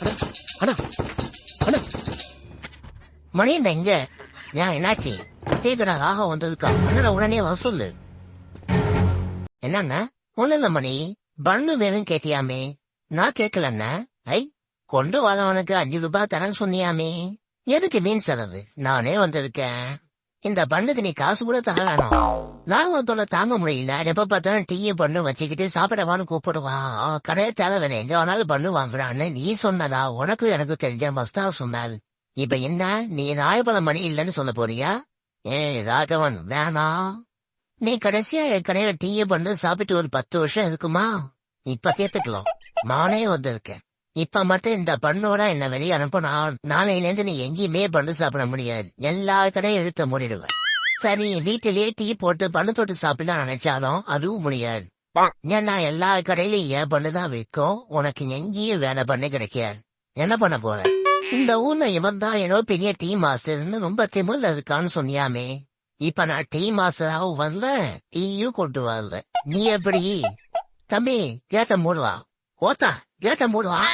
அண்ணா அண்ணா மணி என்ன இங்க ஏன் என்னாச்சு கேக்குறா ராக வந்ததுக்கா அண்ணா உடனே வர சொல்லு. என்னண்ணா ஒண்ணு இல்ல மணி பண்ணு வேணும்னு கேட்டியாமே நான் கேட்கலண்ணா. ஐ கொண்டு வரவனுக்கு 5 ரூபாய் தரேன்னு சொன்னியாமே எதுக்கு மீன் செலவு நானே வந்திருக்கேன். இந்த பண்ணுக்கு நீ காசு கூட தர வேணாம். லாபத்தோட தாங்க முடியல எப்ப பார்த்தாலும் டீயை பண்ணு வச்சுக்கிட்டு சாப்பிடவான்னு கூப்பிடுவான். கடையை தேவை எங்க வேணாலும் பண்ணு வாங்குறான்னு நீ சொன்னதா உனக்கும் எனக்கு தெரிஞ்ச மஸ்தா சொன்னாள். இப்ப என்ன நீ நாயபலம் மணி இல்லன்னு சொல்ல போறியா? ராகவன் வேணாம். நீ கடைசியா என் கடையில டீயை பண்ணு சாப்பிட்டு ஒரு 10 வருஷம் இருக்குமா? இப்ப கேட்டுக்கலாம் நானே வந்திருக்கேன். இப்ப மட்டும் இந்த பண்ணோட என்ன வெளியே அனுப்பினா நாளையில இருந்து நீ எங்கேயுமே பண்ணு சாப்பிட முடியாது. எல்லா கடையும் இழுத்த மூடிடுவேன். சரி வீட்டிலேயே டீ போட்டு பண்ணு தொட்டு சாப்பிட நினைச்சாலும் அதுவும் முடியாது. ஏன்னா எல்லா கடையிலயும் ஏன் பண்ணுதான் விற்கும். உனக்கு எங்கேயும் வேலை பண்ணு கிடைக்காது. என்ன பண்ண போற? இந்த ஊர்ல இவன் தான் என்னோ பெரிய டீ மாஸ்டர்னு ரொம்ப திமிழ்ல இருக்கான்னு சொன்னியாமே. இப்ப நான் டீ மாஸ்டராகவும் வரல டீயும் கொண்டு வரல. நீ எப்படி? தம்பி கேட்ட மூடலாம். ஓத்தா கேட்ட மூடலாம்.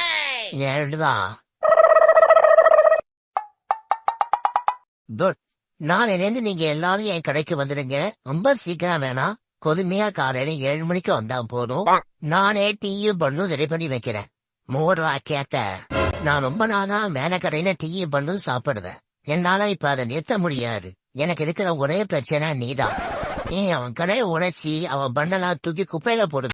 ஏழுதான் குட். நாளையிலேருந்து நீங்க எல்லாரும் என் கடைக்கு வந்துடுங்க. ரொம்ப சீக்கிரம் வேணாம். கொதுமையா காலையில 7 மணிக்கு வந்தா போதும். நானே டீயும் பண்ணும் ரெடி பண்ணி வைக்கிறேன். மூடலா கேட்ட. நான் ரொம்ப நாளா மேல கடையில டீயும் பண்ணும் சாப்பிடுவேன். என்னால இப்ப அதை நிறுத்த முடியாது. எனக்கு இருக்கிற ஒரே பிரச்சனை நீதான். அவன் கடையை உடைச்சி அவன் பண்ணலாம் தூக்கி குப்பையில போடுது.